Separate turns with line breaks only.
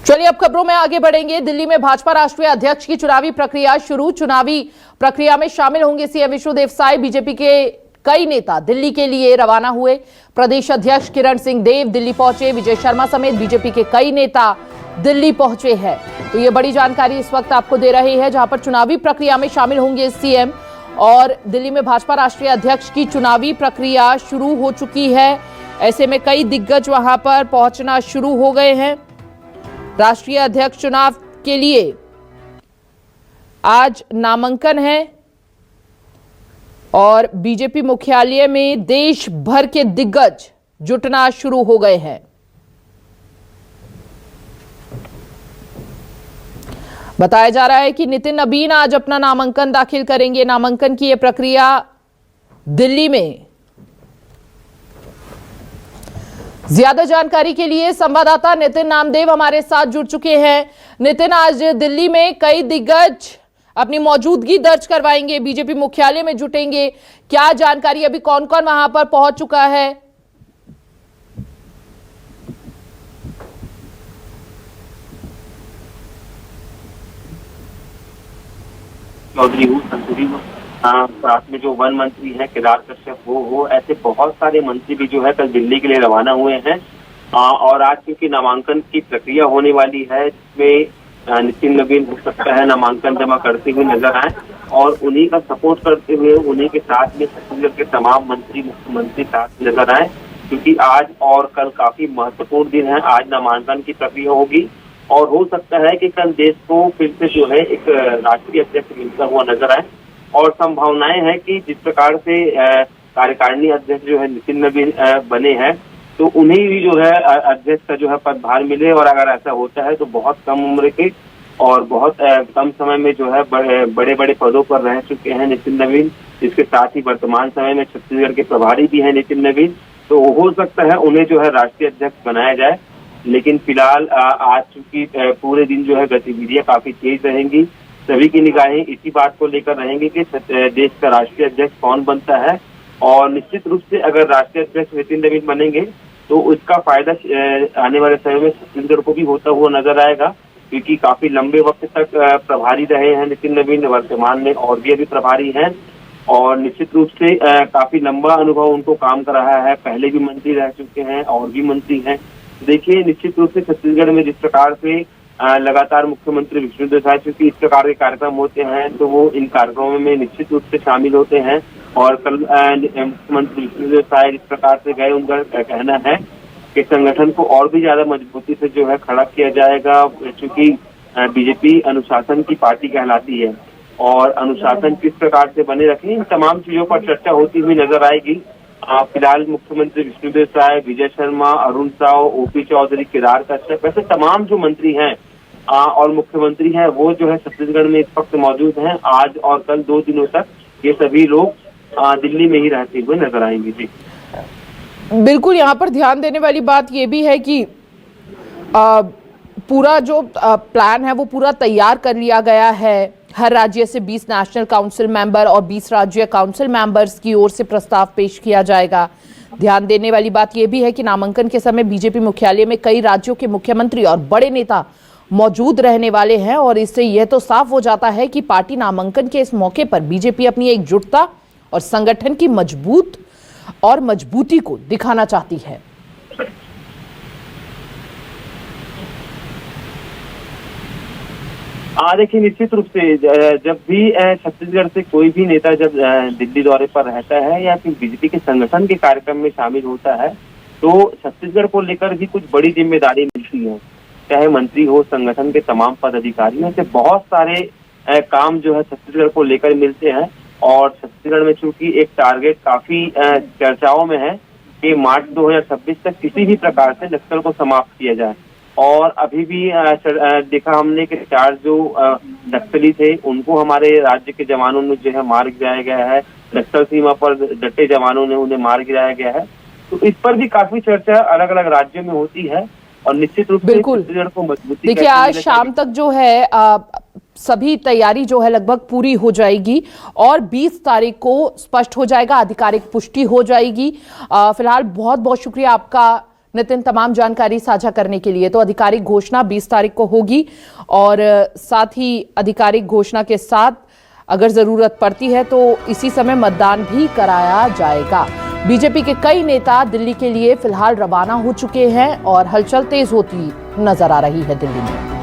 चलिए अब खबरों में आगे बढ़ेंगे। दिल्ली में भाजपा राष्ट्रीय अध्यक्ष की चुनावी प्रक्रिया शुरू। चुनावी प्रक्रिया में शामिल होंगे सीएम विष्णुदेव साय। बीजेपी के कई नेता दिल्ली के लिए रवाना हुए। प्रदेश अध्यक्ष किरण सिंह देव दिल्ली पहुंचे। विजय शर्मा समेत बीजेपी के कई नेता दिल्ली पहुंचे हैं। तो ये बड़ी जानकारी इस वक्त आपको दे रहे हैं, जहां पर चुनावी प्रक्रिया में शामिल होंगे सीएम। और दिल्ली में भाजपा राष्ट्रीय अध्यक्ष की चुनावी प्रक्रिया शुरू हो चुकी है। ऐसे में कई दिग्गज वहां पर पहुंचना शुरू हो गए हैं। राष्ट्रीय अध्यक्ष चुनाव के लिए आज नामांकन है और बीजेपी मुख्यालय में देश भर के दिग्गज जुटना शुरू हो गए हैं। बताया जा रहा है कि नितिन नबीन आज अपना नामांकन दाखिल करेंगे। नामांकन की यह प्रक्रिया दिल्ली में। ज्यादा जानकारी के लिए संवाददाता नितिन नामदेव हमारे साथ जुड़ चुके हैं। नितिन, आज दिल्ली में कई दिग्गज अपनी मौजूदगी दर्ज करवाएंगे, बीजेपी मुख्यालय में जुटेंगे। क्या जानकारी, अभी कौन कौन वहां पर पहुंच चुका है?
चौधरी हो, संतुरी हो, साथ में जो वन मंत्री हैं केदार कश्यप हो, ऐसे बहुत सारे मंत्री भी जो है कल दिल्ली के लिए रवाना हुए हैं। और आज क्योंकि नामांकन की प्रक्रिया होने वाली है, जिसमें नितिन नबीन हो सकता है नामांकन जमा करते हुए नजर आए और उन्हीं का सपोर्ट करते हुए उन्हीं के साथ में छत्तीसगढ़ के तमाम मंत्री मुख्यमंत्री साथ नजर आए, क्योंकि आज और कल काफी महत्वपूर्ण दिन है। आज नामांकन की प्रक्रिया होगी और हो सकता है कि कल देश को फिर से जो है एक राष्ट्रीय अध्यक्ष मिलता हुआ नजर आए। और संभावनाएं हैं कि जिस प्रकार से कार्यकारिणी अध्यक्ष जो है नितिन नबीन बने हैं, तो उन्हें भी जो है अध्यक्ष का जो है पदभार मिले। और अगर ऐसा होता है तो बहुत कम उम्र के और बहुत कम समय में जो है बड़े बड़े पदों पर रह चुके हैं नितिन नबीन। इसके साथ ही वर्तमान समय में छत्तीसगढ़ के प्रभारी भी हैं नितिन नबीन, तो हो सकता है उन्हें जो है राष्ट्रीय अध्यक्ष बनाया जाए। लेकिन फिलहाल आज चूंकि पूरे दिन जो है गतिविधियां काफी तेज रहेंगी, सभी की निगाहें इसी बात को लेकर रहेंगी कि देश का राष्ट्रीय अध्यक्ष कौन बनता है। और निश्चित रूप से अगर राष्ट्रीय अध्यक्ष नितिन नबीन बनेंगे तो इसका फायदा आने वाले समय में छत्तीसगढ़ को भी होता हुआ नजर आएगा, क्योंकि काफी लंबे वक्त तक प्रभारी रहे हैं नितिन नबीन। वर्तमान में और भी अभी प्रभारी हैं और निश्चित रूप से काफी लंबा अनुभव उनको काम कर रहा है। पहले भी मंत्री रह चुके हैं और भी मंत्री हैं। देखिए, निश्चित रूप से छत्तीसगढ़ में जिस प्रकार से लगातार मुख्यमंत्री विष्णुदेव साय, क्योंकि इस प्रकार के कार्यक्रम होते हैं तो वो इन कार्यक्रमों में निश्चित रूप से शामिल होते हैं। और कल मुख्यमंत्री विष्णुदेव साय जिस प्रकार से गए, उनका कहना है कि संगठन को और भी ज्यादा मजबूती से जो है खड़ा किया जाएगा, क्योंकि बीजेपी अनुशासन की पार्टी कहलाती है और अनुशासन किस प्रकार से बने रखें, इन तमाम चीजों पर चर्चा होती हुई नजर आएगी। फिलहाल मुख्यमंत्री विष्णुदेव साय, विजय शर्मा, अरुण साव, ओपी चौधरी, केदार कश्यप, ऐसे तमाम जो मंत्री हैं और मुख्यमंत्री हैं, वो जो है छत्तीसगढ़ में इस वक्त मौजूद हैं। आज और कल 2 दिनों तक ये सभी लोग दिल्ली में ही रहते हुए नजर आएंगे। जी
बिल्कुल, यहाँ पर ध्यान देने वाली बात ये भी है कि पूरा जो प्लान है वो पूरा तैयार कर लिया गया है। हर राज्य से 20 नेशनल काउंसिल मेंबर और 20 राज्य काउंसिल मेंबर्स की ओर से प्रस्ताव पेश किया जाएगा। ध्यान देने वाली बात यह भी है कि नामांकन के समय बीजेपी मुख्यालय में कई राज्यों के मुख्यमंत्री और बड़े नेता मौजूद रहने वाले हैं और इससे यह तो साफ हो जाता है कि पार्टी नामांकन के इस मौके पर बीजेपी अपनी एकजुटता और संगठन की मजबूती को दिखाना चाहती है।
देखिए, निश्चित रूप से जब भी छत्तीसगढ़ से कोई भी नेता जब दिल्ली दौरे पर रहता है या फिर बीजेपी के संगठन के कार्यक्रम में शामिल होता है, तो छत्तीसगढ़ को लेकर भी कुछ बड़ी जिम्मेदारी मिलती है। चाहे मंत्री हो, संगठन के तमाम पदाधिकारियों से बहुत सारे काम जो है छत्तीसगढ़ को लेकर मिलते हैं। और छत्तीसगढ़ में चूंकि एक टारगेट काफी चर्चाओं में है कि मार्च 2026 तक किसी भी प्रकार से नक्सल को समाप्त किया जाए। और अभी भी देखा हमने कि 4 जो नक्सली थे उनको हमारे राज्य के जवानों ने जो है मार गिराया गया है। नक्सल सीमा पर डटे जवानों ने उन्हें मार गिराया गया है। तो इस पर भी काफी चर्चा अलग अलग राज्यों में होती है और निश्चित रूप से छत्तीसगढ़ को मजबूती।
देखिए, आज शाम तक जो है सभी तैयारी जो है लगभग पूरी हो जाएगी और 20 तारीख को स्पष्ट हो जाएगा, आधिकारिक पुष्टि हो जाएगी। फिलहाल बहुत बहुत शुक्रिया आपका नितिन, तमाम जानकारी साझा करने के लिए। तो आधिकारिक घोषणा 20 तारीख को होगी और साथ ही आधिकारिक घोषणा के साथ अगर जरूरत पड़ती है तो इसी समय मतदान भी कराया जाएगा। बीजेपी के कई नेता दिल्ली के लिए फिलहाल रवाना हो चुके हैं और हलचल तेज होती नजर आ रही है दिल्ली में।